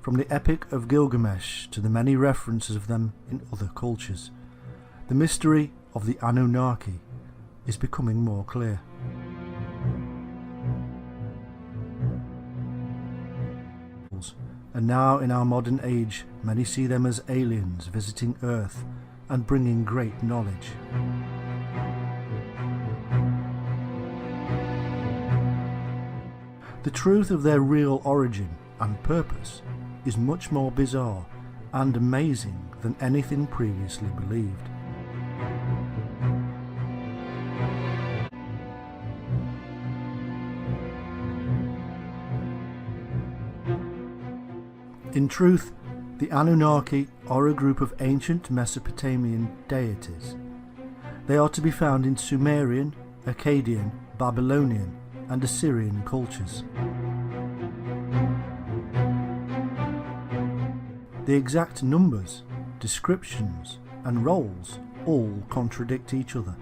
from the Epic of Gilgamesh to the many references of them in other cultures, the mystery of the Anunnaki is becoming more clear. And now in our modern age, many see them as aliens visiting Earth and bringing great knowledge. The truth of their real origin and purpose is much more bizarre and amazing than anything previously believed. In truth, the Anunnaki are a group of ancient Mesopotamian deities. They are to be found in Sumerian, Akkadian, Babylonian and Assyrian cultures. The exact numbers, descriptions and roles all contradict each other.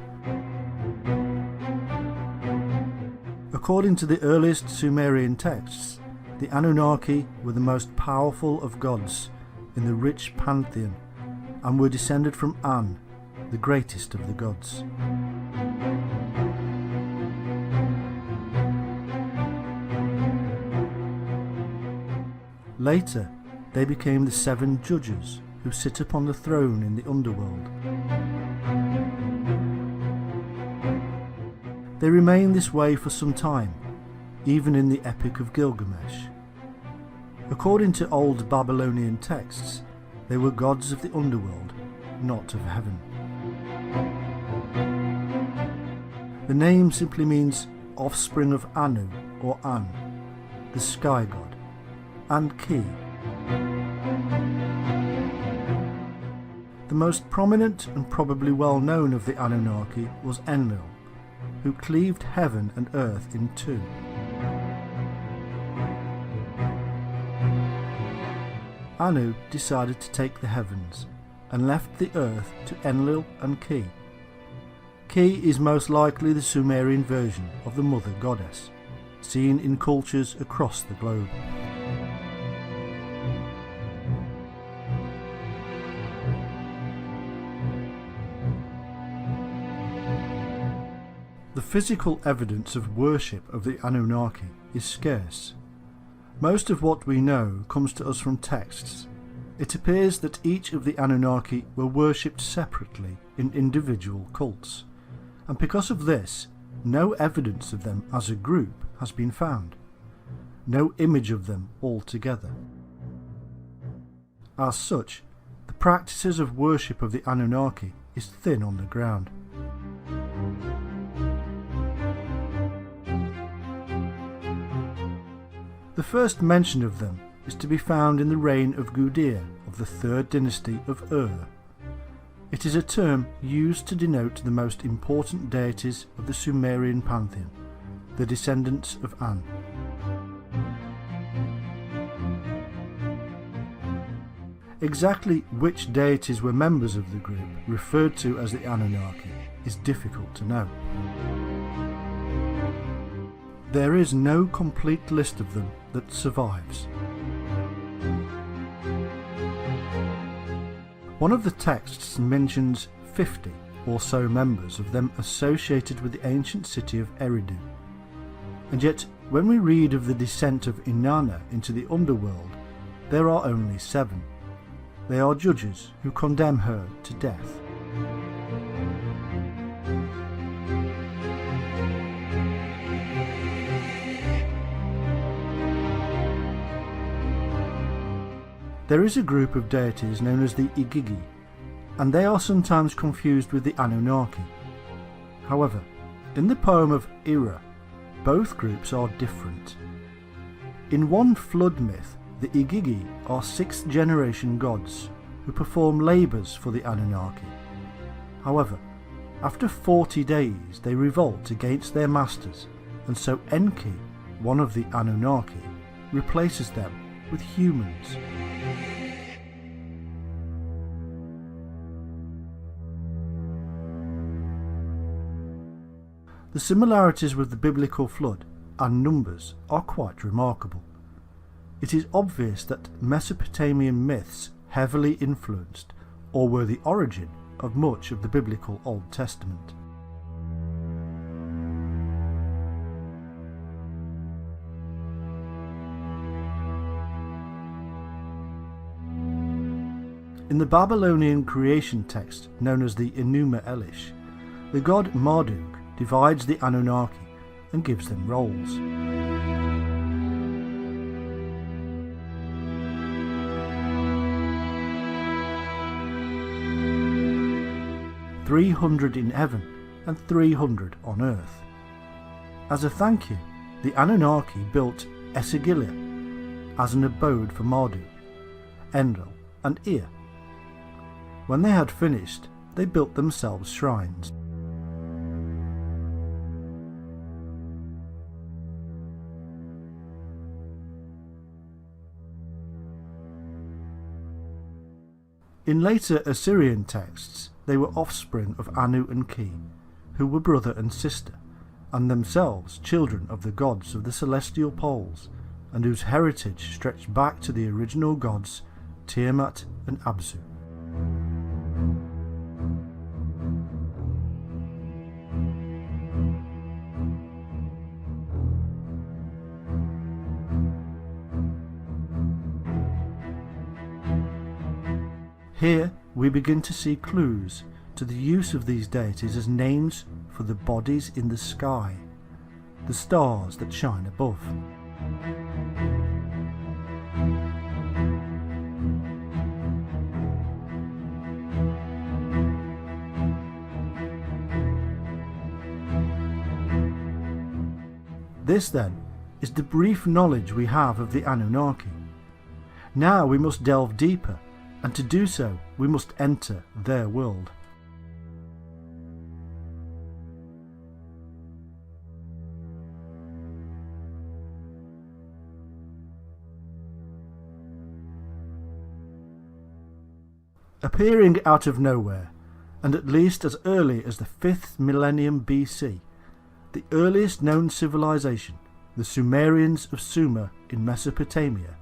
According to the earliest Sumerian texts, the Anunnaki were the most powerful of gods in the rich pantheon and were descended from An, the greatest of the gods. Later, they became the 7 judges who sit upon the throne in the underworld. They remained this way for some time, even in the Epic of Gilgamesh. According to old Babylonian texts, they were gods of the underworld, not of heaven. The name simply means offspring of Anu or An, the sky god, and Ki. The most prominent and probably well known of the Anunnaki was Enlil, who cleaved heaven and earth in two. Anu decided to take the heavens and left the earth to Enlil and Ki. Ki is most likely the Sumerian version of the mother goddess, seen in cultures across the globe. The physical evidence of worship of the Anunnaki is scarce. Most of what we know comes to us from texts. It appears that each of the Anunnaki were worshipped separately in individual cults, and because of this, no evidence of them as a group has been found. No image of them all together. As such, the practices of worship of the Anunnaki is thin on the ground. The first mention of them is to be found in the reign of Gudea of the 3rd dynasty of Ur. It is a term used to denote the most important deities of the Sumerian pantheon, the descendants of An. Exactly which deities were members of the group referred to as the Anunnaki is difficult to know. There is no complete list of them that survives. One of the texts mentions 50 or so members of them associated with the ancient city of Eridu. And yet, when we read of the descent of Inanna into the underworld, there are only 7. They are judges who condemn her to death. There is a group of deities known as the Igigi, and they are sometimes confused with the Anunnaki. However, in the poem of Ira, both groups are different. In one flood myth, the Igigi are 6th generation gods who perform labours for the Anunnaki. However, after 40 days they revolt against their masters, and so Enki, one of the Anunnaki, replaces them with humans. The similarities with the biblical flood and numbers are quite remarkable. it is obvious that Mesopotamian myths heavily influenced or were the origin of much of the biblical Old Testament. In the Babylonian creation text known as the Enuma Elish, the god Marduk divides the Anunnaki and gives them roles. 300 in heaven and 300 on earth. As a thank you, the Anunnaki built Esagila as an abode for Marduk, Enlil and Ea. When they had finished, they built themselves shrines. In later Assyrian texts, they were offspring of Anu and Ki, who were brother and sister, and themselves children of the gods of the celestial poles, and whose heritage stretched back to the original gods Tiamat and Abzu. Here we begin to see clues to the use of these deities as names for the bodies in the sky, the stars that shine above. This then is the brief knowledge we have of the Anunnaki. Now we must delve deeper, and to do so we must enter their world. Appearing out of nowhere, and at least as early as the 5th millennium BC, the earliest known civilization, the Sumerians of Sumer in Mesopotamia,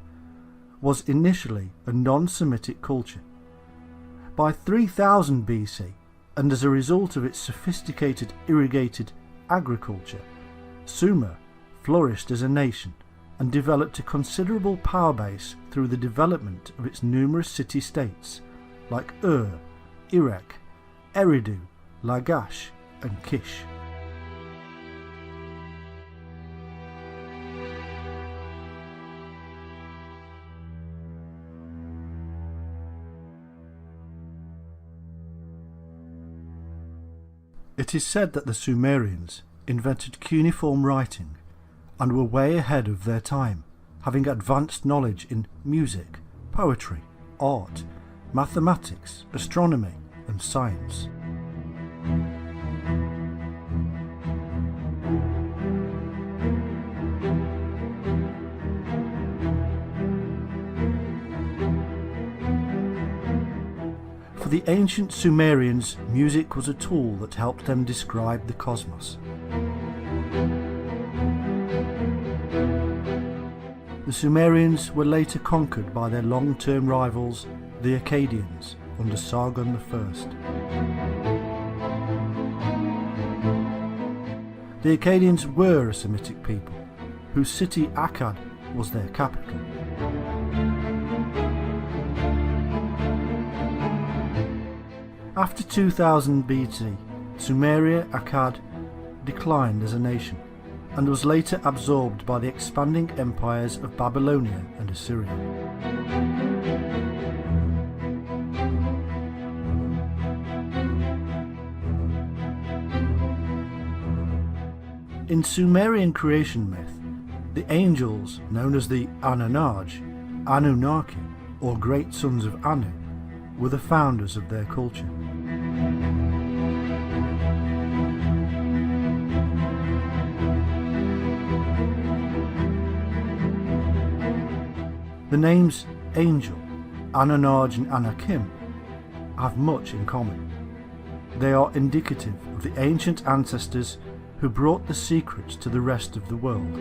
was initially a non-Semitic culture. By 3000 BC, and as a result of its sophisticated irrigated agriculture, Sumer flourished as a nation and developed a considerable power base through the development of its numerous city-states like Ur, Erech, Eridu, Lagash and Kish. It is said that the Sumerians invented cuneiform writing and were way ahead of their time, having advanced knowledge in music, poetry, art, mathematics, astronomy and science. For the ancient Sumerians, music was a tool that helped them describe the cosmos. The Sumerians were later conquered by their long-term rivals, the Akkadians, under Sargon I. The Akkadians were a Semitic people, whose city Akkad was their capital. After 2000 BC, Sumeria Akkad declined as a nation, and was later absorbed by the expanding empires of Babylonia and Assyria. In Sumerian creation myth, the angels, known as the Anunnaki, or great sons of Anu, were the founders of their culture. The names Angel, Anunnaki and Anakim have much in common. They are indicative of the ancient ancestors who brought the secrets to the rest of the world.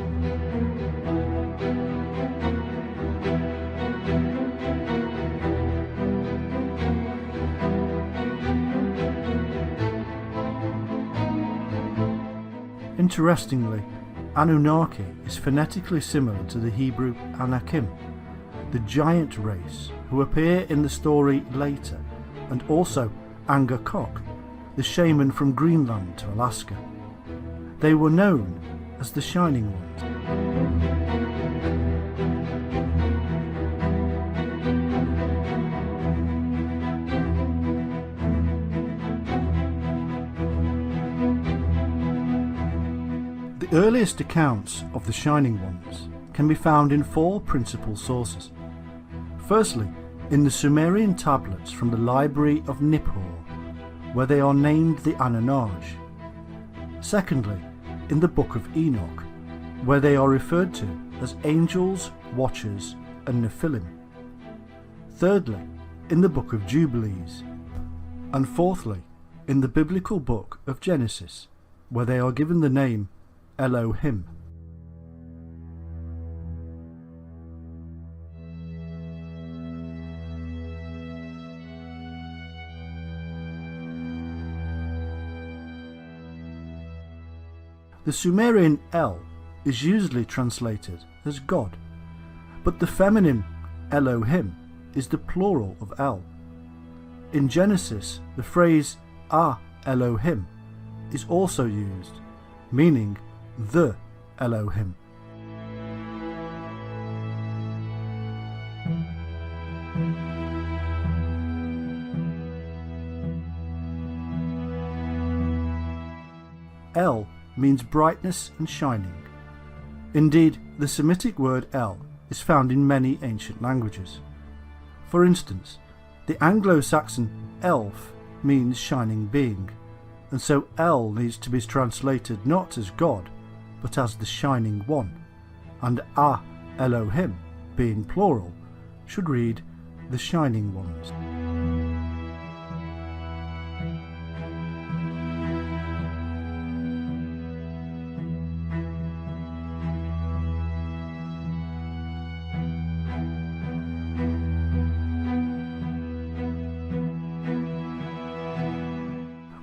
Interestingly, Anunnaki is phonetically similar to the Hebrew Anakim, the giant race who appear in the story later, and also Angakok, the shaman from Greenland to Alaska. They were known as the Shining Ones. The earliest accounts of the Shining Ones can be found in four principal sources. Firstly, in the Sumerian tablets from the Library of Nippur, where they are named the Anunnaki. Secondly, in the Book of Enoch, where they are referred to as angels, watchers, and Nephilim. Thirdly, in the Book of Jubilees. And fourthly, in the biblical book of Genesis, where they are given the name Elohim. The Sumerian El is usually translated as God, but the feminine Elohim is the plural of El. In Genesis, the phrase Ah Elohim is also used, meaning the Elohim. El means brightness and shining. Indeed, the Semitic word El is found in many ancient languages. For instance, the Anglo-Saxon elf means shining being, and so El needs to be translated not as God, but as the Shining One, and Ah Elohim, being plural, should read the Shining Ones.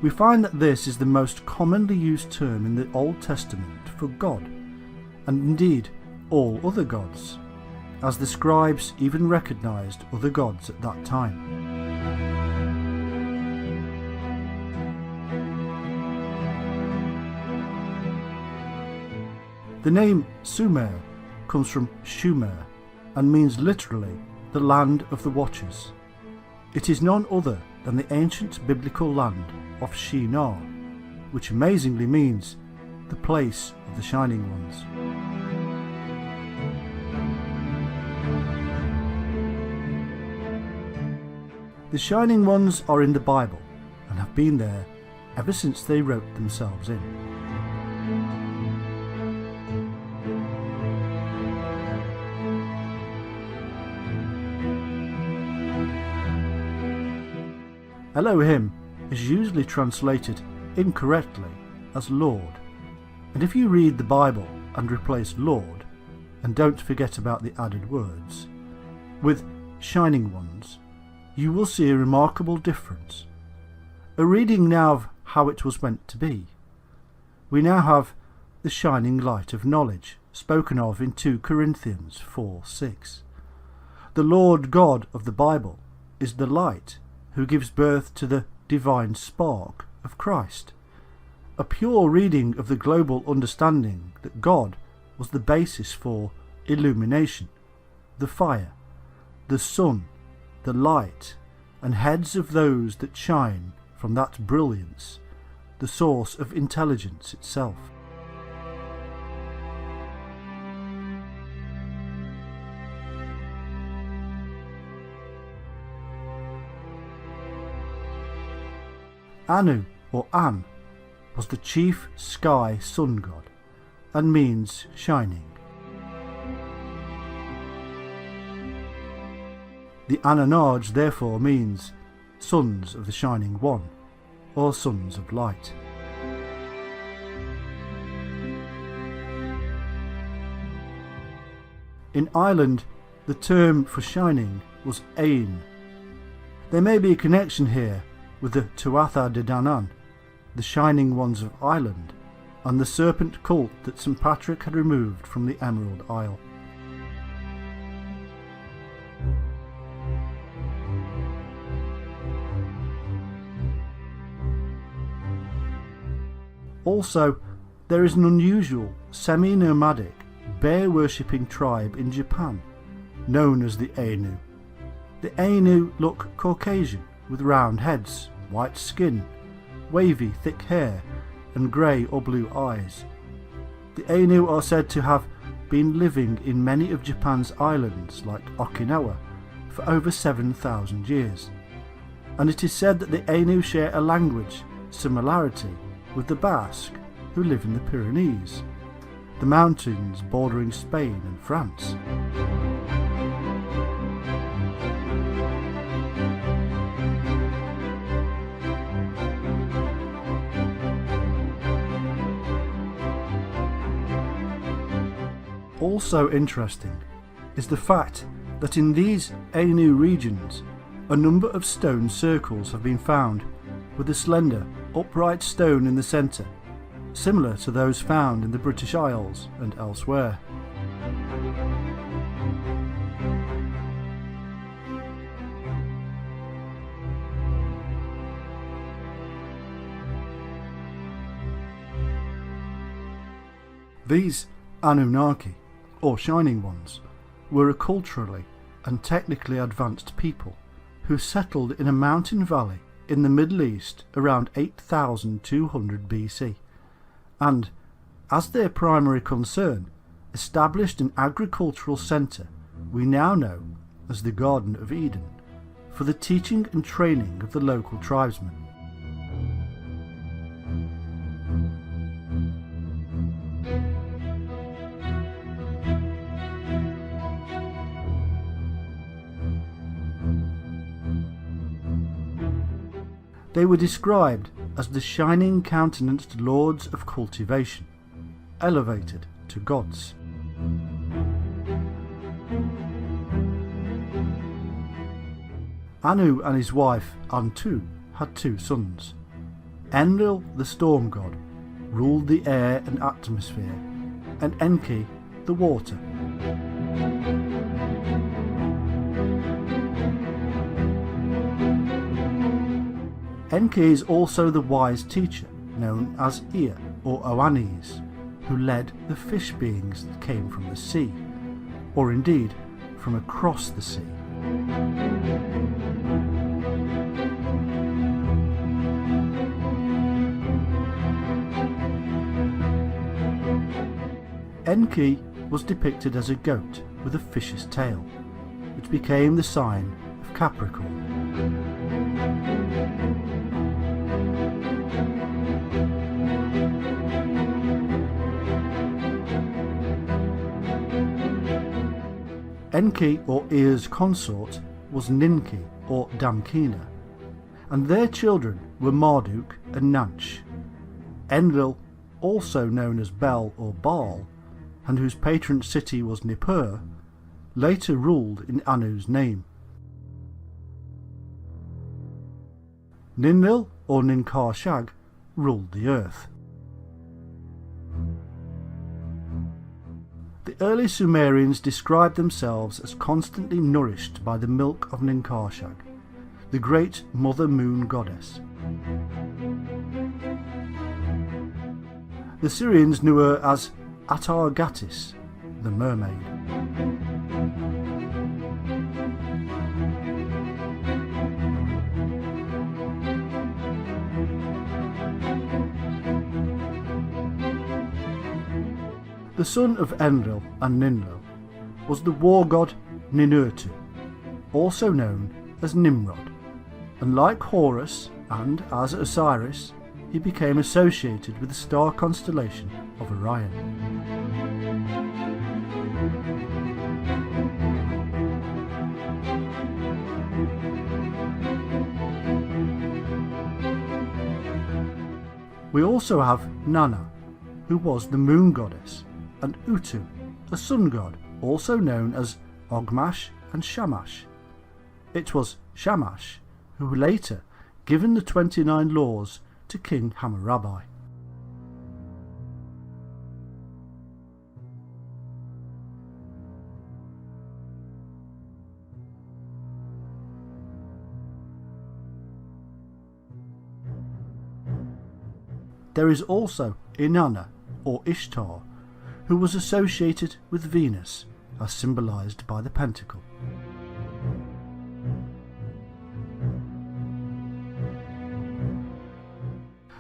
We find that this is the most commonly used term in the Old Testament for God, and indeed all other gods, as the scribes even recognised other gods at that time. The name Sumer comes from Shumer and means literally the land of the watchers. It is none other than the ancient biblical land of Shinar, which amazingly means the place of the Shining Ones. The Shining Ones are in the Bible and have been there ever since they wrote themselves in. Elohim is usually translated incorrectly as Lord, and if you read the Bible and replace Lord, and don't forget about the added words, with Shining Ones, you will see a remarkable difference. A reading now of how it was meant to be. We now have the shining light of knowledge spoken of in 2 Corinthians 4:6. The Lord God of the Bible is the light who gives birth to the divine spark of Christ. A pure reading of the global understanding that God was the basis for illumination, the fire, the sun, the light, and heads of those that shine from that brilliance, the source of intelligence itself. Anu, or An, was the chief sky sun god, and means shining. The Anunnaki therefore means sons of the Shining One, or sons of light. In Ireland, the term for shining was Ain. There may be a connection here with the Tuatha De Danann, the Shining Ones of Ireland, and the serpent cult that St. Patrick had removed from the Emerald Isle. Also, there is an unusual, semi-nomadic, bear-worshipping tribe in Japan, known as the Ainu. The Ainu look Caucasian, with round heads, white skin, wavy thick hair, and grey or blue eyes. The Ainu are said to have been living in many of Japan's islands, like Okinawa, for over 7,000 years, and it is said that the Ainu share a language similarity with the Basque, who live in the Pyrenees, the mountains bordering Spain and France. Also interesting is the fact that in these Ainu regions a number of stone circles have been found with a slender, upright stone in the centre, similar to those found in the British Isles and elsewhere. These Anunnaki, or Shining Ones, were a culturally and technically advanced people who settled in a mountain valley in the Middle East around 8200 BC, and, as their primary concern, established an agricultural centre we now know as the Garden of Eden, for the teaching and training of the local tribesmen. They were described as the shining countenanced lords of cultivation, elevated to gods. Anu and his wife Antu had two sons. Enlil, the storm god, ruled the air and atmosphere, and Enki, the water. Enki is also the wise teacher known as Ea or Oannes, who led the fish beings that came from the sea, or indeed from across the sea. Enki was depicted as a goat with a fish's tail, which became the sign of Capricorn. Enki or Ea's consort was Ninki or Damkina, and their children were Marduk and Nanch. Enlil, also known as Bel or Baal, and whose patron city was Nippur, later ruled in Anu's name. Ninlil or Ninkar-Shag ruled the earth. The early Sumerians described themselves as constantly nourished by the milk of Ninkar-Shag, the great Mother Moon goddess. The Syrians knew her as Atargatis, the mermaid. The son of Enlil and Ninlil was the war god Ninurtu, also known as Nimrod, and like Horus and as Osiris, he became associated with the star constellation of Orion. We also have Nana, who was the moon goddess, and Utu, a sun god, also known as Ogmash and Shamash. It was Shamash who later given the 29 laws to King Hammurabi. There is also Inanna or Ishtar, who was associated with Venus as symbolised by the pentacle.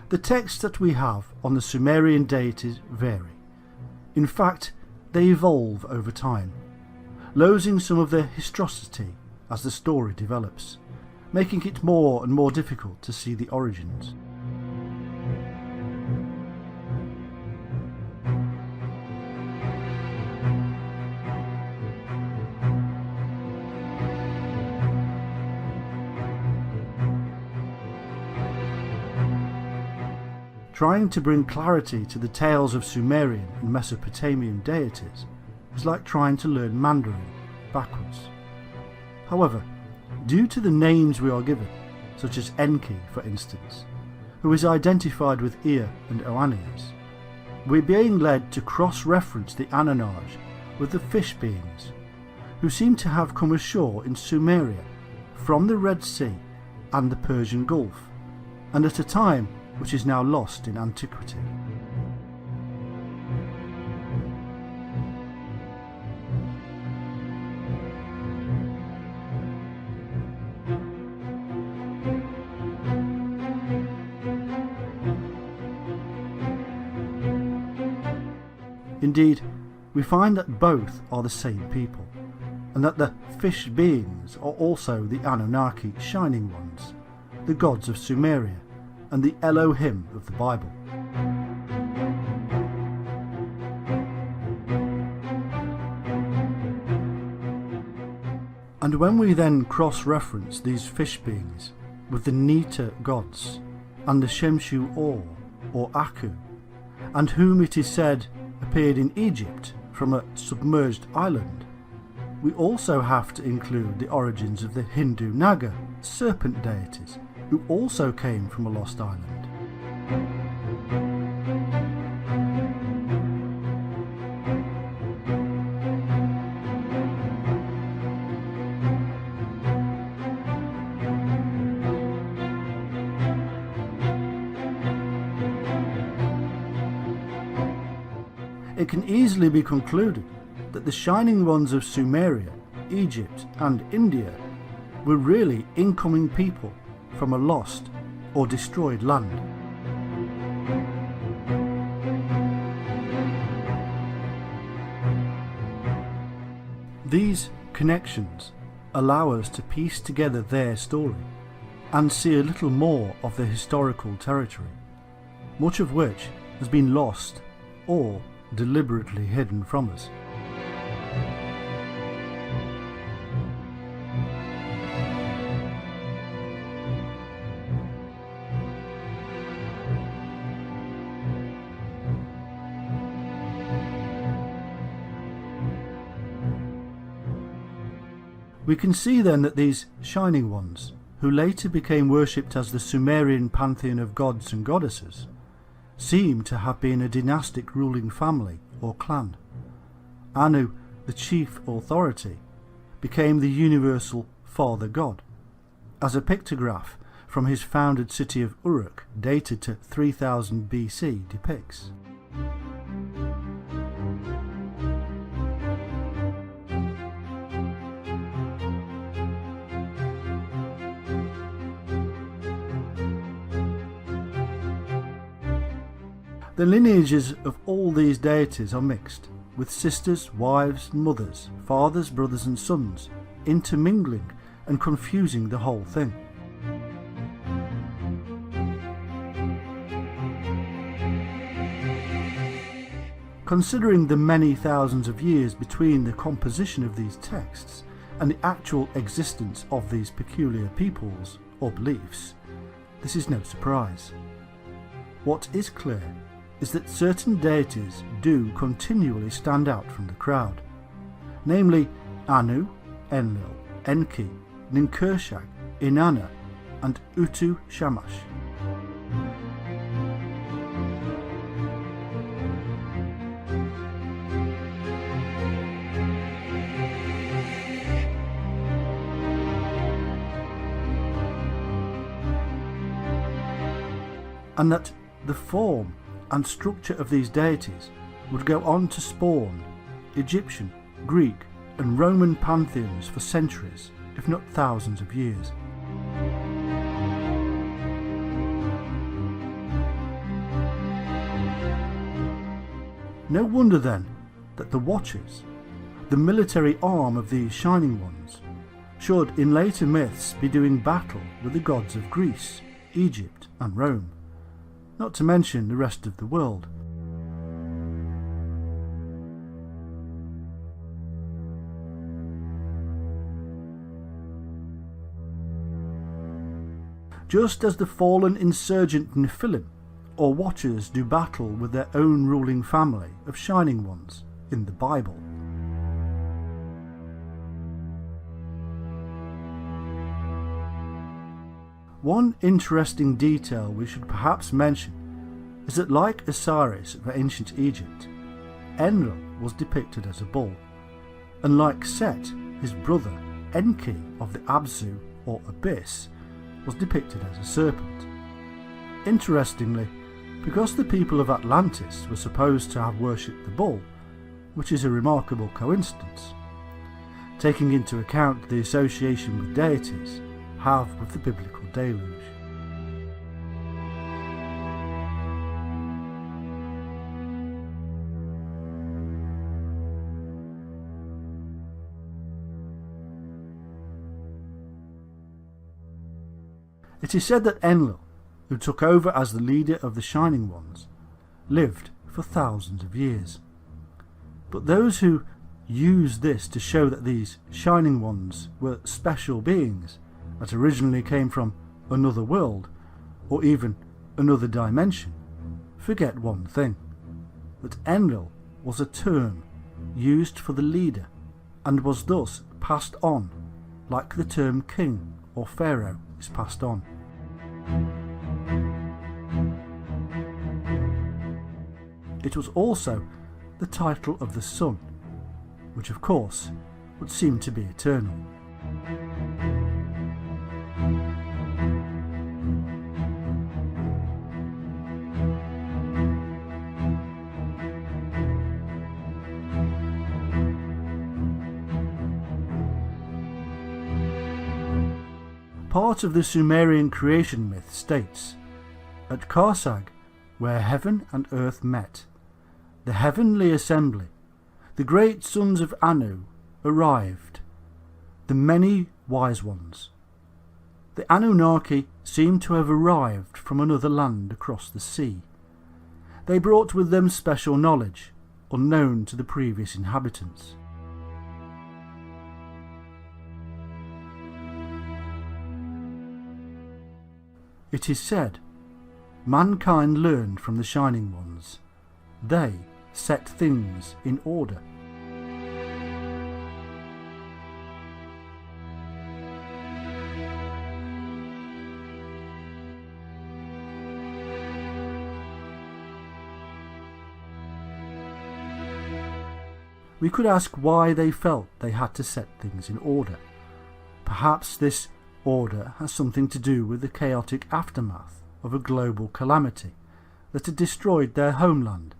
The texts that we have on the Sumerian deities vary. In fact, they evolve over time, losing some of their historicity as the story develops, making it more and more difficult to see the origins. Trying to bring clarity to the tales of Sumerian and Mesopotamian deities is like trying to learn Mandarin backwards. However, due to the names we are given, such as Enki for instance, who is identified with Ea and Oannes, we're being led to cross-reference the Anunnaki with the fish beings, who seem to have come ashore in Sumeria from the Red Sea and the Persian Gulf, and at a time which is now lost in antiquity. Indeed, we find that both are the same people, and that the fish beings are also the Anunnaki Shining Ones, the gods of Sumeria, and the Elohim of the Bible. And when we then cross-reference these fish beings with the Neta gods and the Shemshu or Aku, and whom it is said appeared in Egypt from a submerged island, we also have to include the origins of the Hindu Naga serpent deities, who also came from a lost island. It can easily be concluded that the Shining Ones of Sumeria, Egypt and India were really incoming people from a lost or destroyed land. These connections allow us to piece together their story and see a little more of their historical territory, much of which has been lost or deliberately hidden from us. We can see then that these Shining Ones, who later became worshipped as the Sumerian pantheon of gods and goddesses, seem to have been a dynastic ruling family or clan. Anu, the chief authority, became the universal father god, as a pictograph from his founded city of Uruk, dated to 3000 BC, depicts. The lineages of all these deities are mixed, with sisters, wives, mothers, fathers, brothers and sons, intermingling and confusing the whole thing. Considering the many thousands of years between the composition of these texts and the actual existence of these peculiar peoples or beliefs, this is no surprise. What is clear is that certain deities do continually stand out from the crowd, namely Anu, Enlil, Enki, Ninkershag, Inanna and Utu Shamash. And that the form and structure of these deities would go on to spawn Egyptian, Greek and Roman pantheons for centuries, if not thousands of years. No wonder then that the Watchers, the military arm of these Shining Ones, should in later myths be doing battle with the gods of Greece, Egypt and Rome, not to mention the rest of the world. Just as the fallen insurgent Nephilim or Watchers do battle with their own ruling family of Shining Ones in the Bible. One interesting detail we should perhaps mention is that, like Osiris of ancient Egypt, Enlil was depicted as a bull, and like Set, his brother, Enki of the Abzu or Abyss was depicted as a serpent. Interestingly, because the people of Atlantis were supposed to have worshipped the bull, which is a remarkable coincidence, taking into account the association with deities have with the biblical deluge. It is said that Enlil, who took over as the leader of the Shining Ones, lived for thousands of years. But those who use this to show that these Shining Ones were special beings that originally came from another world or even another dimension forget one thing: that Enlil was a term used for the leader and was thus passed on like the term king or pharaoh is passed on. It was also the title of the sun, which of course would seem to be eternal. Part of the Sumerian creation myth states, "At Karsag, where heaven and earth met, the heavenly assembly, the great sons of Anu, arrived, the many wise ones. The Anunnaki seem to have arrived from another land across the sea. They brought with them special knowledge, unknown to the previous inhabitants. It is said, mankind learned from the Shining Ones. They set things in order." We could ask why they felt they had to set things in order. Perhaps this order has something to do with the chaotic aftermath of a global calamity that had destroyed their homeland,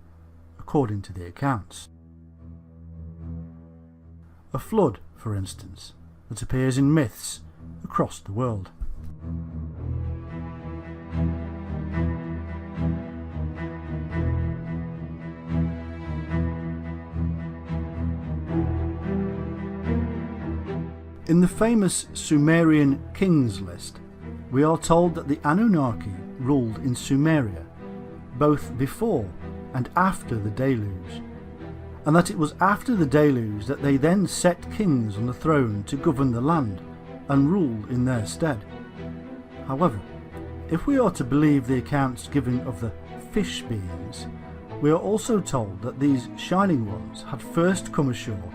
according to the accounts. A flood, for instance, that appears in myths across the world. In the famous Sumerian kings list, we are told that the Anunnaki ruled in Sumeria, both before and after the deluge, and that it was after the deluge that they then set kings on the throne to govern the land and rule in their stead. However, if we are to believe the accounts given of the fish beings, we are also told that these Shining Ones had first come ashore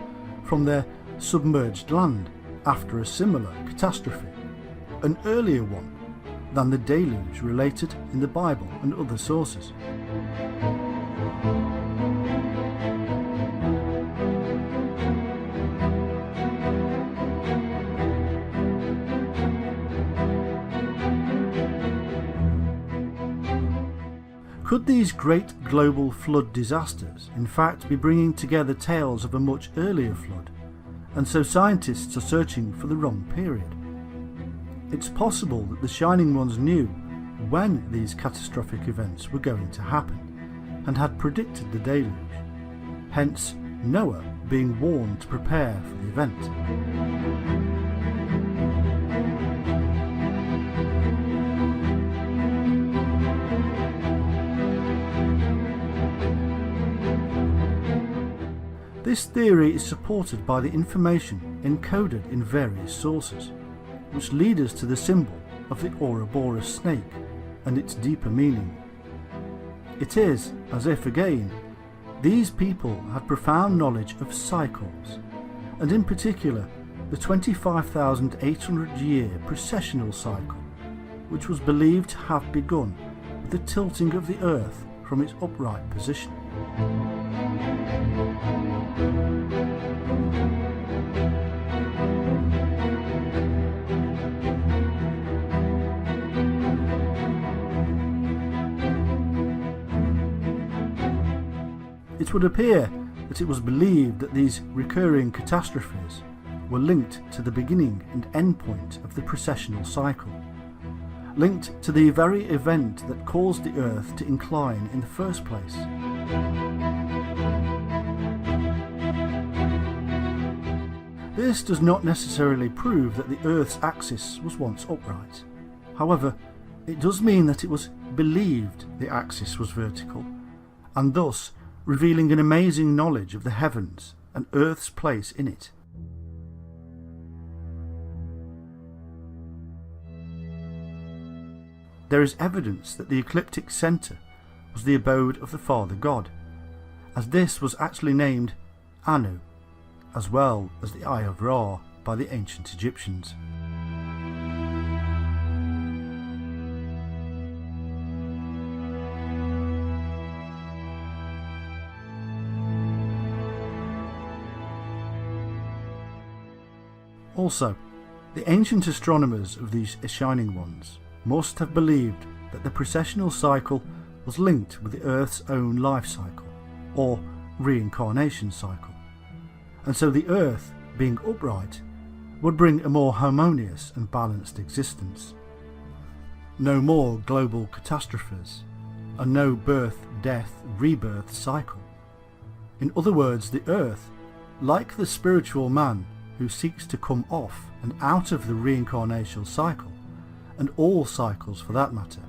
from their submerged land after a similar catastrophe, an earlier one than the deluge related in the Bible and other sources. Could these great global flood disasters in fact be bringing together tales of a much earlier flood, and so scientists are searching for the wrong period? It's possible that the Shining Ones knew when these catastrophic events were going to happen and had predicted the deluge, hence Noah being warned to prepare for the event. This theory is supported by the information encoded in various sources, which lead us to the symbol of the Ouroboros snake and its deeper meaning. It is as if, again, these people had profound knowledge of cycles, and in particular the 25,800-year precessional cycle, which was believed to have begun with the tilting of the Earth from its upright position. It would appear that it was believed that these recurring catastrophes were linked to the beginning and end point of the precessional cycle, linked to the very event that caused the Earth to incline in the first place. This does not necessarily prove that the Earth's axis was once upright. However, it does mean that it was believed the axis was vertical, and thus revealing an amazing knowledge of the heavens and Earth's place in it. There is evidence that the ecliptic centre was the abode of the Father God, as this was actually named Anu, as well as the Eye of Ra by the ancient Egyptians. Also, the ancient astronomers of these Shining Ones must have believed that the precessional cycle was linked with the Earth's own life cycle, or reincarnation cycle, and so the Earth, being upright, would bring a more harmonious and balanced existence. No more global catastrophes, and no birth, death, rebirth cycle. In other words, the Earth, like the spiritual man who seeks to come off and out of the reincarnational cycle, and all cycles for that matter,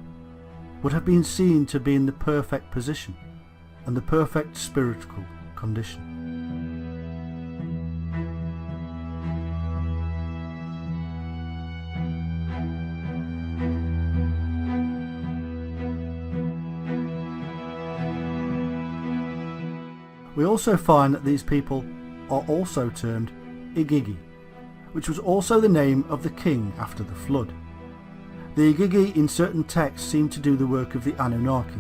would have been seen to be in the perfect position and the perfect spiritual condition. We also find that these people are also termed Igigi, which was also the name of the king after the flood. The Igigi in certain texts seem to do the work of the Anunnaki,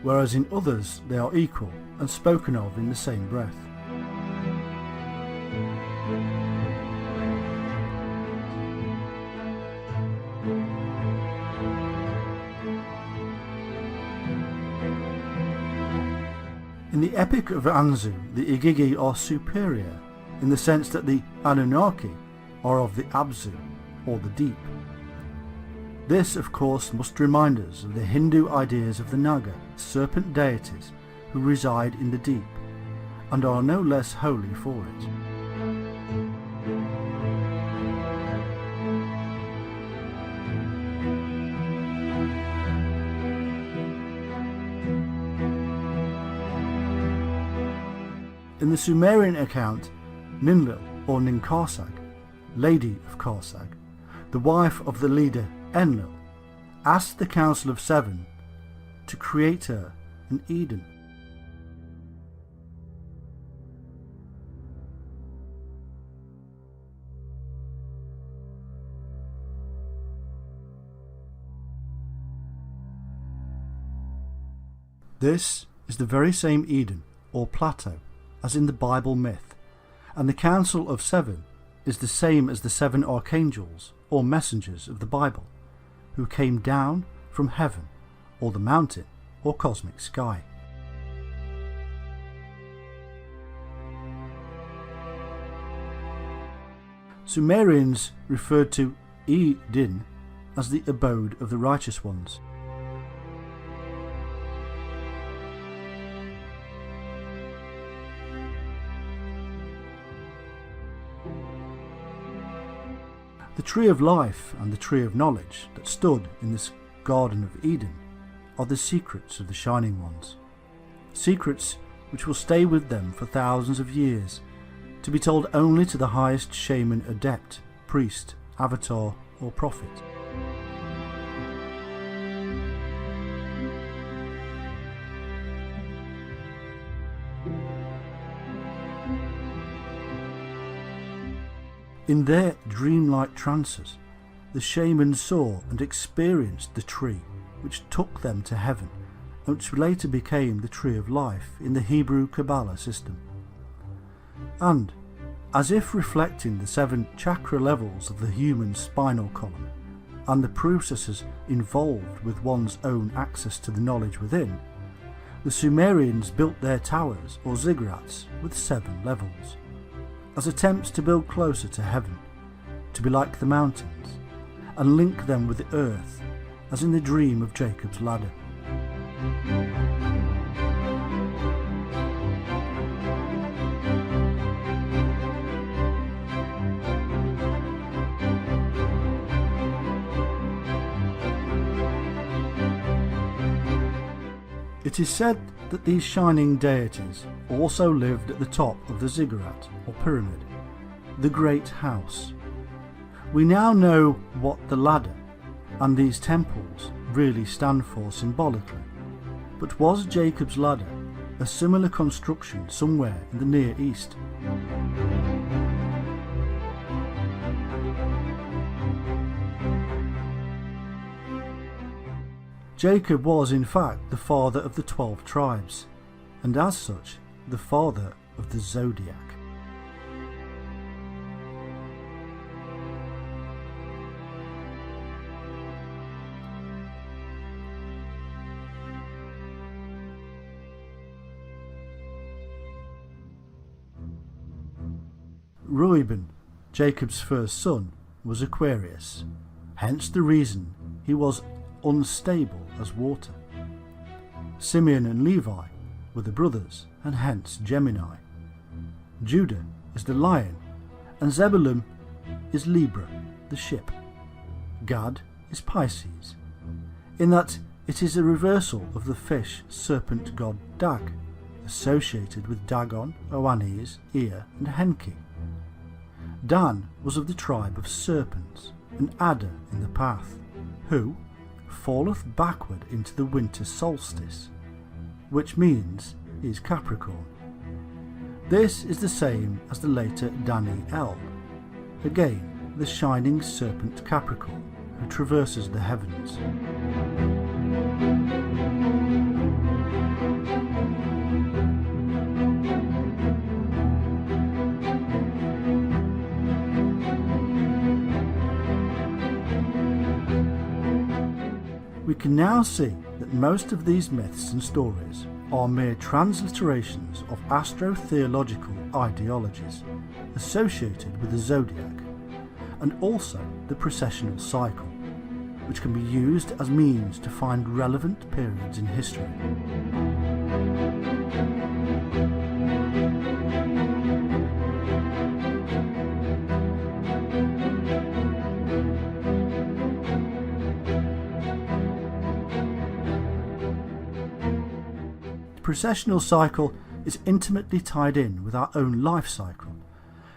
whereas in others they are equal and spoken of in the same breath. In the Epic of Anzu, the Igigi are superior in the sense that the Anunnaki are of the Abzu, or the deep. This, of course, must remind us of the Hindu ideas of the Naga, serpent deities who reside in the deep, and are no less holy for it. In the Sumerian account, Ninlil, or Ninkarsag, Lady of Karsag, the wife of the leader Enlil, asked the Council of Seven to create her in Eden. This is the very same Eden, or plateau, as in the Bible myth, and the Council of Seven is the same as the seven archangels, or messengers of the Bible, who came down from heaven, or the mountain, or cosmic sky. Sumerians referred to Eden as the abode of the righteous ones. The tree of life and the tree of knowledge that stood in this Garden of Eden are the secrets of the Shining Ones, secrets which will stay with them for thousands of years, to be told only to the highest shaman, adept, priest, avatar or prophet. In their dreamlike trances, the shamans saw and experienced the tree which took them to heaven, and which later became the tree of life in the Hebrew Kabbalah system. And, as if reflecting the 7 chakra levels of the human spinal column, and the processes involved with one's own access to the knowledge within, the Sumerians built their towers or ziggurats with 7 levels, as attempts to build closer to heaven, to be like the mountains, and link them with the earth, as in the dream of Jacob's ladder. It is said that these shining deities also lived at the top of the ziggurat or pyramid, the great house. We now know what the ladder and these temples really stand for symbolically, but was Jacob's ladder a similar construction somewhere in the Near East? Jacob was in fact the father of the 12 tribes, and as such the father of the zodiac. Reuben, Jacob's first son, was Aquarius, hence the reason he was unstable as water. Simeon and Levi were the brothers, and hence Gemini. Judah is the lion, and Zebulun is Libra, the ship. Gad is Pisces, in that it is a reversal of the fish serpent god Dag, associated with Dagon, Oannes, Ea and Henki. Dan was of the tribe of serpents, an adder in the path, who falleth backward into the winter solstice, which means is Capricorn. This is the same as the later Daniel, again the shining serpent Capricorn who traverses the heavens. We can now see that most of these myths and stories are mere transliterations of astro-theological ideologies associated with the zodiac, and also the precessional cycle, which can be used as means to find relevant periods in history. The precessional cycle is intimately tied in with our own life cycle,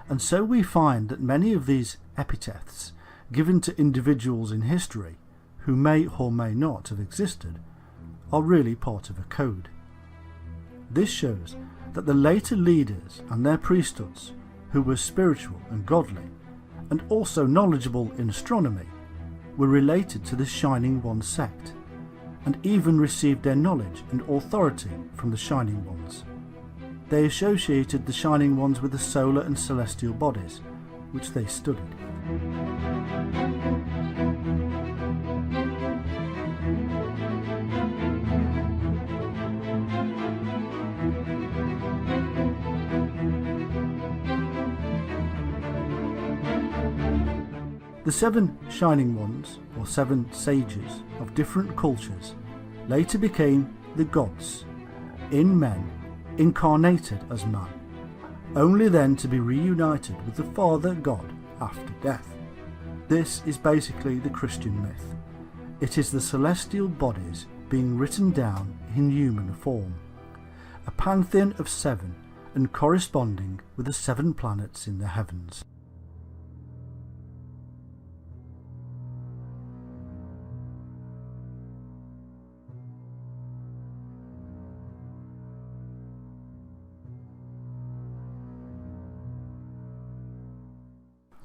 and so we find that many of these epithets given to individuals in history who may or may not have existed are really part of a code. This shows that the later leaders and their priesthoods, who were spiritual and godly, and also knowledgeable in astronomy, were related to the Shining One sect, and even received their knowledge and authority from the Shining Ones. They associated the Shining Ones with the solar and celestial bodies, which they studied. The 7 Shining Ones, or 7 sages of different cultures, later became the gods, in men, incarnated as man, only then to be reunited with the Father God after death. This is basically the Christian myth. It is the celestial bodies being written down in human form, a pantheon of 7 and corresponding with the 7 planets in the heavens.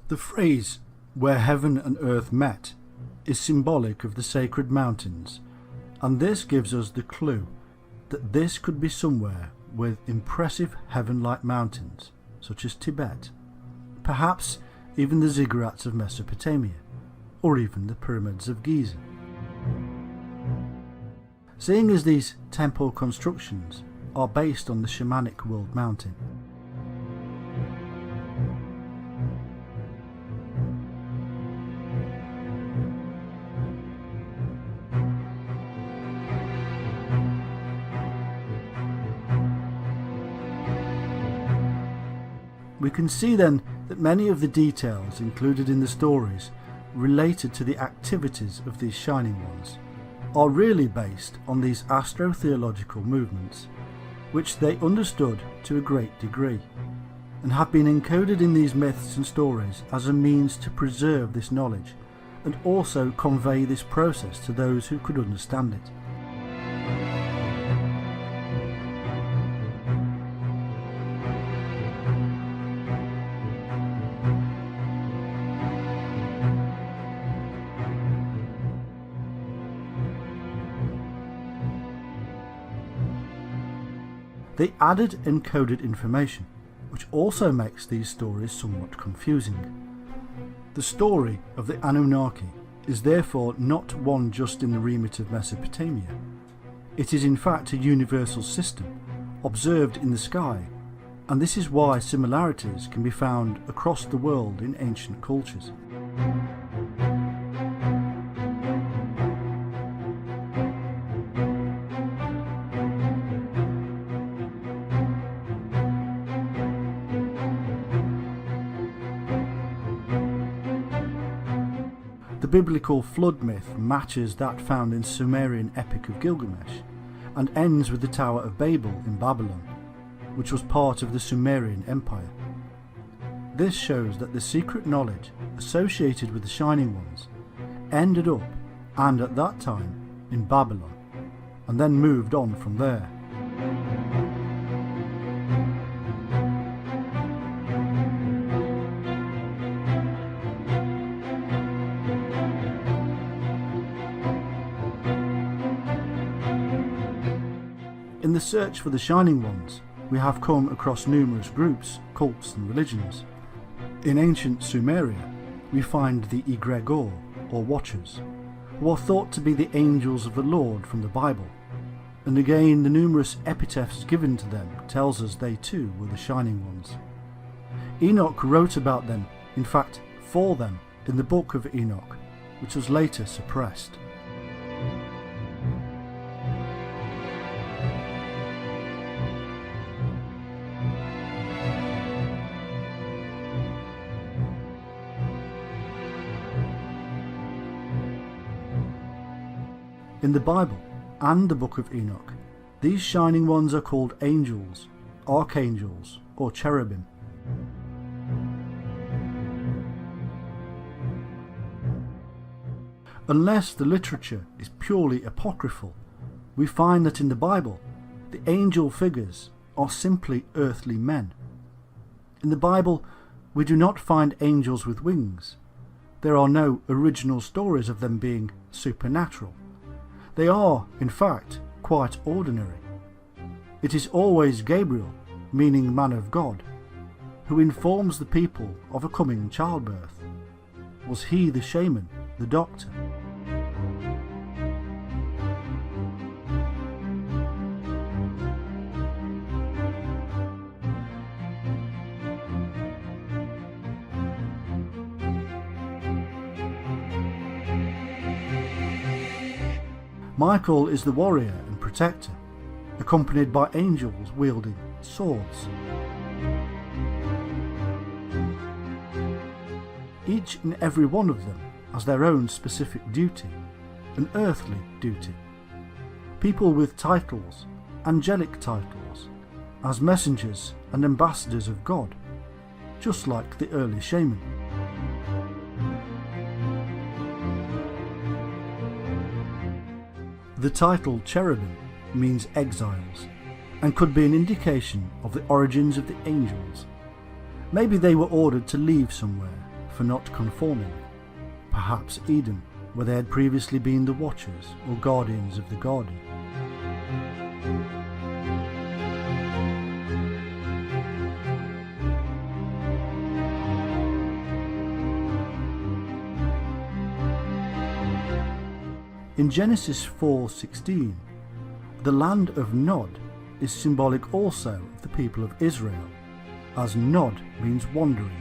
The phrase, "where heaven and earth met," is symbolic of the sacred mountains, and this gives us the clue that this could be somewhere with impressive heaven-like mountains, such as Tibet, perhaps even the ziggurats of Mesopotamia, or even the pyramids of Giza. Seeing as these temple constructions are based on the shamanic world mountain, we can see then that many of the details included in the stories related to the activities of these Shining Ones are really based on these astro-theological movements, which they understood to a great degree, and have been encoded in these myths and stories as a means to preserve this knowledge and also convey this process to those who could understand it. They added encoded information, which also makes these stories somewhat confusing. The story of the Anunnaki is therefore not one just in the remit of Mesopotamia. It is in fact a universal system, observed in the sky, and this is why similarities can be found across the world in ancient cultures. The biblical flood myth matches that found in Sumerian epic of Gilgamesh, and ends with the Tower of Babel in Babylon, which was part of the Sumerian Empire. This shows that the secret knowledge associated with the Shining Ones ended up, and at that time, in Babylon, and then moved on from there. In the search for the Shining Ones, we have come across numerous groups, cults and religions. In ancient Sumeria, we find the Egregor, or Watchers, who are thought to be the angels of the Lord from the Bible, and again the numerous epitaphs given to them tells us they too were the Shining Ones. Enoch wrote about them, in fact for them, in the Book of Enoch, which was later suppressed. In the Bible and the Book of Enoch, these Shining Ones are called angels, archangels, or cherubim. Unless the literature is purely apocryphal, we find that in the Bible, the angel figures are simply earthly men. In the Bible, we do not find angels with wings. There are no original stories of them being supernatural. They are, in fact, quite ordinary. It is always Gabriel, meaning man of God, who informs the people of a coming childbirth. Was he the shaman, the doctor? Michael is the warrior and protector, accompanied by angels wielding swords. Each and every one of them has their own specific duty, an earthly duty. People with titles, angelic titles, as messengers and ambassadors of God, just like the early shaman. The title cherubim means exiles, and could be an indication of the origins of the angels. Maybe they were ordered to leave somewhere for not conforming. Perhaps Eden, where they had previously been the watchers or guardians of the garden. In Genesis 4:16, the land of Nod is symbolic also of the people of Israel, as Nod means wandering.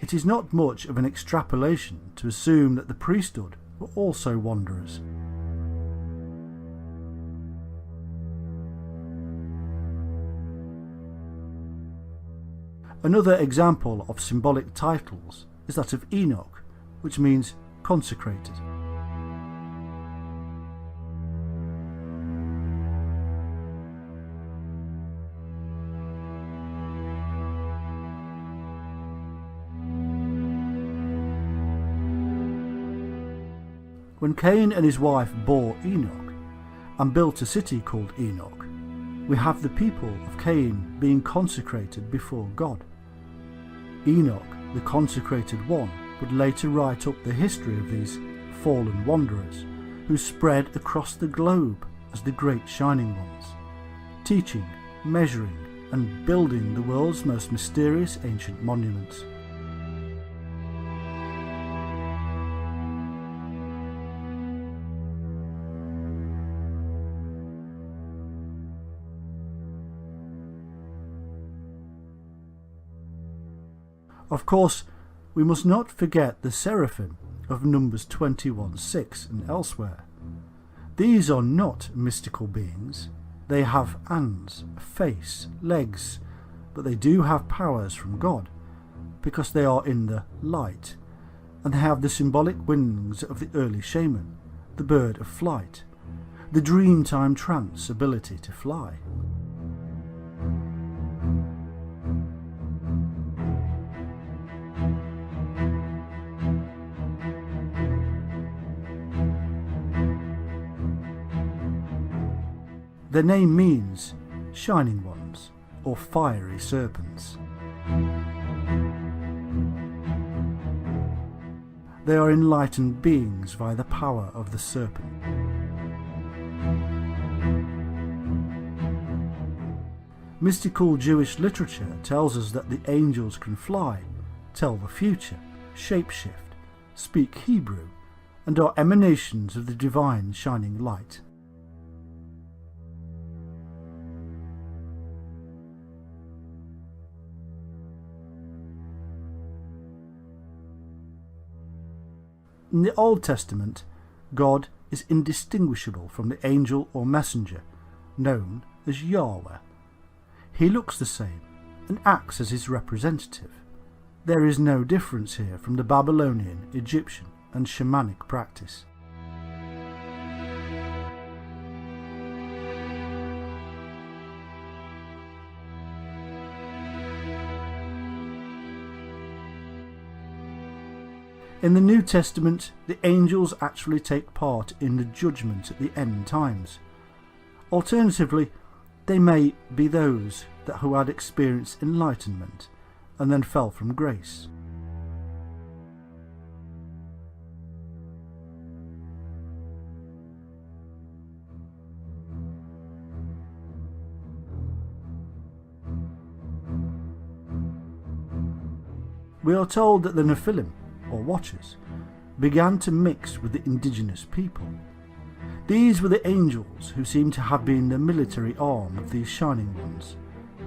It is not much of an extrapolation to assume that the priesthood were also wanderers. Another example of symbolic titles is that of Enoch, which means consecrated. When Cain and his wife bore Enoch and built a city called Enoch, we have the people of Cain being consecrated before God. Enoch, the consecrated one, would later write up the history of these fallen wanderers who spread across the globe as the great shining ones, teaching, measuring and building the world's most mysterious ancient monuments. Of course, we must not forget the seraphim of Numbers 21:6 and elsewhere. These are not mystical beings. They have hands, a face, legs, but they do have powers from God, because they are in the light, and they have the symbolic wings of the early shaman, the bird of flight, the dreamtime trance ability to fly. Their name means shining ones or fiery serpents. They are enlightened beings via the power of the serpent. Mystical Jewish literature tells us that the angels can fly, tell the future, shapeshift, speak Hebrew, and are emanations of the divine shining light. In the Old Testament, God is indistinguishable from the angel or messenger, known as Yahweh. He looks the same and acts as his representative. There is no difference here from the Babylonian, Egyptian and shamanic practice. In the New Testament, the angels actually take part in the judgment at the end times. Alternatively, they may be those who had experienced enlightenment and then fell from grace. we are told that the Nephilim, or Watchers, began to mix with the indigenous people. These were the angels who seem to have been the military arm of these Shining Ones,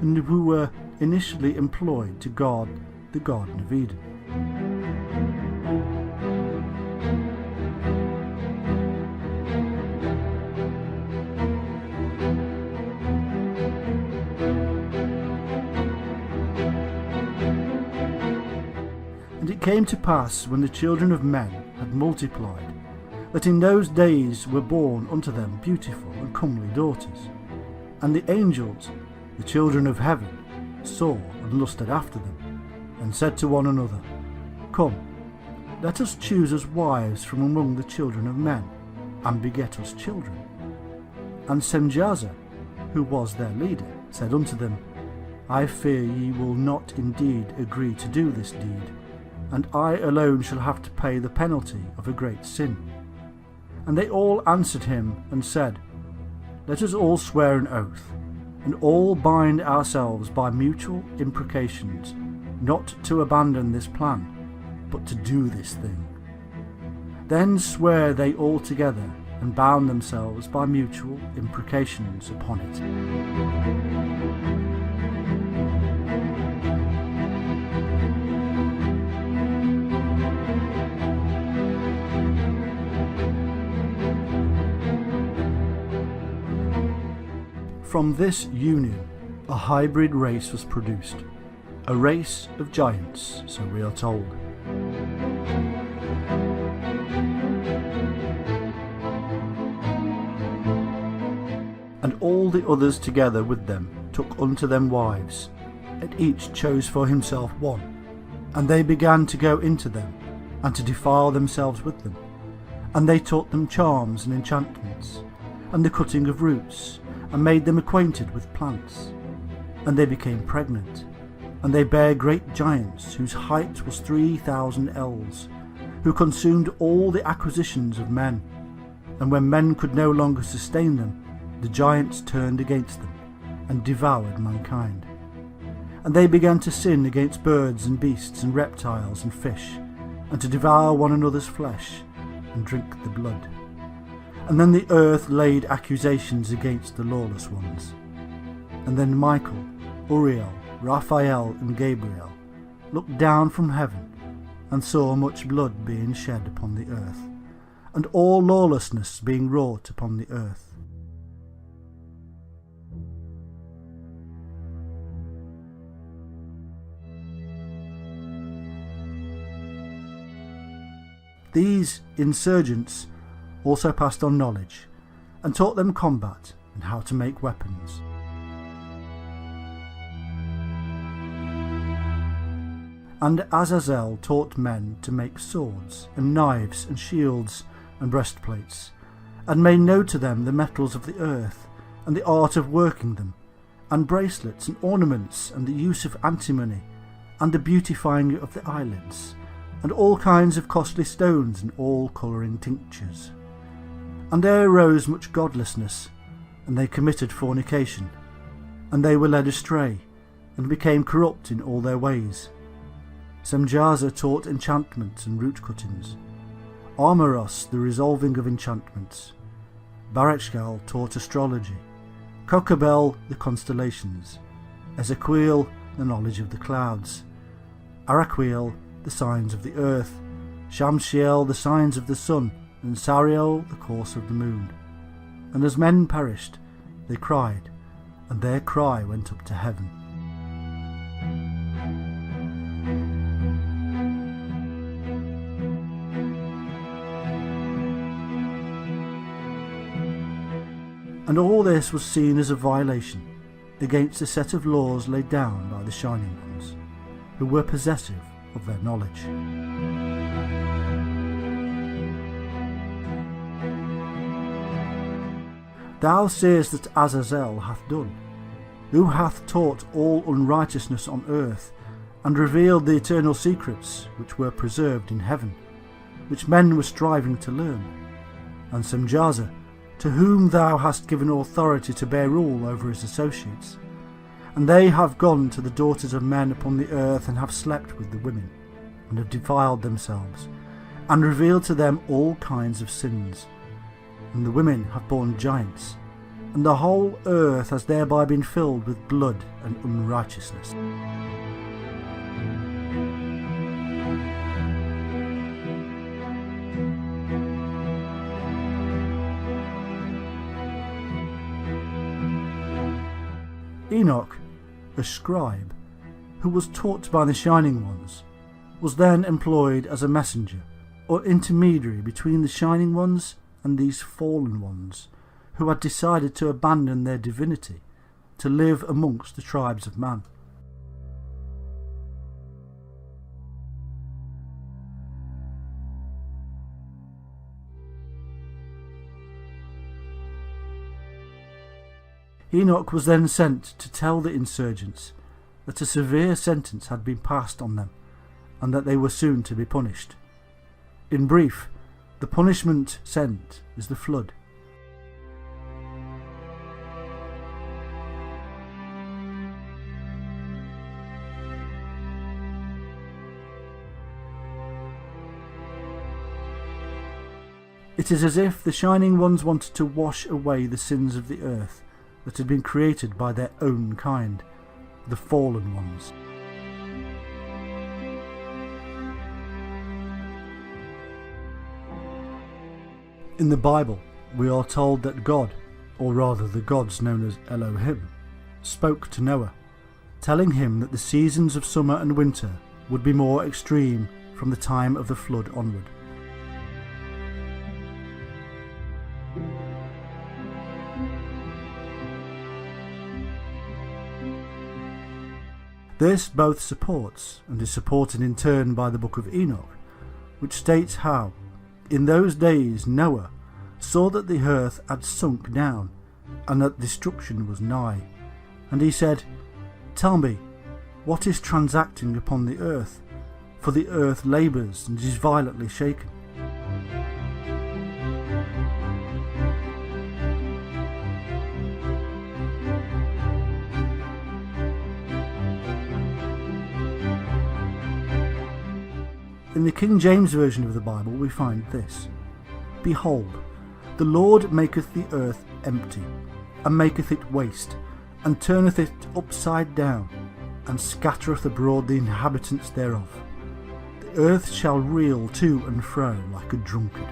and who were initially employed to guard the Garden of Eden. And it came to pass, when the children of men had multiplied, that in those days were born unto them beautiful and comely daughters. And the angels, the children of heaven, saw and lusted after them, and said to one another, Come, let us choose us wives from among the children of men, and beget us children. And Semjaza, who was their leader, said unto them, I fear ye will not indeed agree to do this deed, and I alone shall have to pay the penalty of a great sin. And they all answered him and said, Let us all swear an oath, and all bind ourselves by mutual imprecations, not to abandon this plan, but to do this thing. Then swear they all together, and bound themselves by mutual imprecations upon it. From this union, a hybrid race was produced, a race of giants, so we are told. And all the others together with them took unto them wives, and each chose for himself one. And they began to go into them, and to defile themselves with them. And they taught them charms and enchantments, and the cutting of roots, and made them acquainted with plants. And they became pregnant, and they bare great giants, whose height was 3,000 ells, who consumed all the acquisitions of men. And when men could no longer sustain them, the giants turned against them, and devoured mankind. And they began to sin against birds and beasts and reptiles and fish, and to devour one another's flesh, and drink the blood. And then the earth laid accusations against the lawless ones. And then Michael, Uriel, Raphael, and Gabriel looked down from heaven, and saw much blood being shed upon the earth, and all lawlessness being wrought upon the earth. These insurgents also passed on knowledge, and taught them combat and how to make weapons. And Azazel taught men to make swords, and knives, and shields, and breastplates, and made known to them the metals of the earth, and the art of working them, and bracelets, and ornaments, and the use of antimony, and the beautifying of the eyelids, and all kinds of costly stones, and all colouring tinctures. And there arose much godlessness, and they committed fornication, and they were led astray, and became corrupt in all their ways. Semjaza taught enchantments and root cuttings, Armoros the resolving of enchantments, Barachgal taught astrology, Kokabel the constellations, Ezequiel the knowledge of the clouds, Araquiel the signs of the earth, Shamshiel the signs of the sun, and Sariel the course of the moon. And as men perished, they cried, and their cry went up to heaven. And all this was seen as a violation against a set of laws laid down by the Shining Ones, who were possessive of their knowledge. Thou seest that Azazel hath done, who hath taught all unrighteousness on earth, and revealed the eternal secrets which were preserved in heaven, which men were striving to learn. And Semjaza, to whom thou hast given authority to bear rule over his associates. And they have gone to the daughters of men upon the earth, and have slept with the women, and have defiled themselves, and revealed to them all kinds of sins. And the women have borne giants, and the whole earth has thereby been filled with blood and unrighteousness. Enoch, a scribe, who was taught by the Shining Ones, was then employed as a messenger or intermediary between the Shining Ones and these fallen ones, who had decided to abandon their divinity to live amongst the tribes of man. Enoch was then sent to tell the insurgents that a severe sentence had been passed on them, and that they were soon to be punished. In brief, the punishment sent is the flood. It is as if the Shining Ones wanted to wash away the sins of the earth that had been created by their own kind, the fallen ones. In the Bible, we are told that God, or rather the gods known as Elohim, spoke to Noah, telling him that the seasons of summer and winter would be more extreme from the time of the flood onward. This both supports and is supported in turn by the book of Enoch, which states how, in those days Noah saw that the earth had sunk down, and that destruction was nigh. And he said, "Tell me, what is transacting upon the earth? For the earth labours and is violently shaken." In the King James Version of the Bible we find this: "Behold, the Lord maketh the earth empty, and maketh it waste, and turneth it upside down, and scattereth abroad the inhabitants thereof. The earth shall reel to and fro like a drunkard."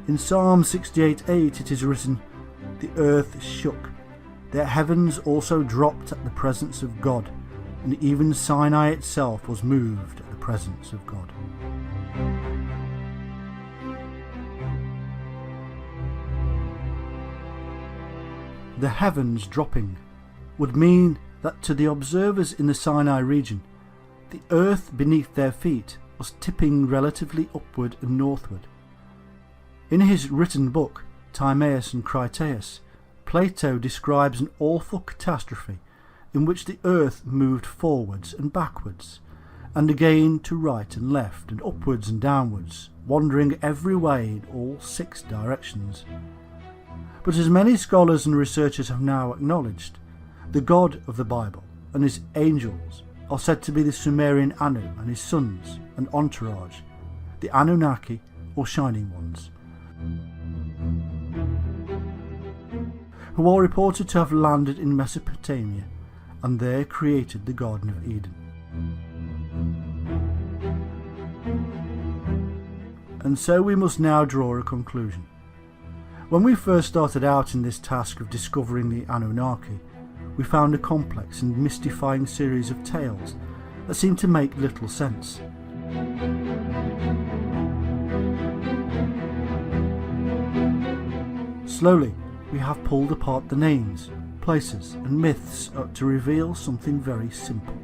In Psalm 68:8 it is written, "The earth shook, the heavens also dropped at the presence of God, and even Sinai itself was moved at the presence of God." The heavens dropping would mean that to the observers in the Sinai region, the earth beneath their feet was tipping relatively upward and northward. In his written book, Timaeus and Critias, Plato describes an awful catastrophe in which the earth moved forwards and backwards, and again to right and left, and upwards and downwards, wandering every way in all 6 directions. But as many scholars and researchers have now acknowledged, the God of the Bible and his angels are said to be the Sumerian Anu and his sons and entourage, the Anunnaki or Shining Ones, who are reported to have landed in Mesopotamia and there created the Garden of Eden. And so we must now draw a conclusion. When we first started out in this task of discovering the Anunnaki, we found a complex and mystifying series of tales that seemed to make little sense. Slowly, we have pulled apart the names, places and myths to reveal something very simple.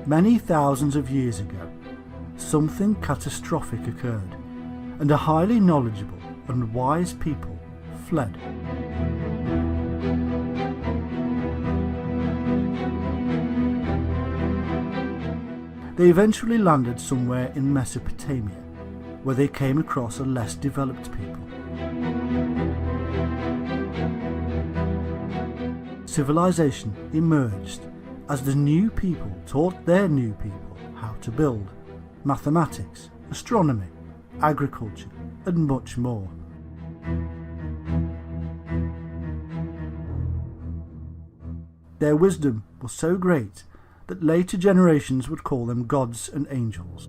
Many thousands of years ago, something catastrophic occurred, and a highly knowledgeable and wise people fled. They eventually landed somewhere in Mesopotamia, where they came across a less developed people. Civilization emerged as the new people taught their new people how to build, mathematics, astronomy, agriculture, and much more. Their wisdom was so great that later generations would call them gods and angels.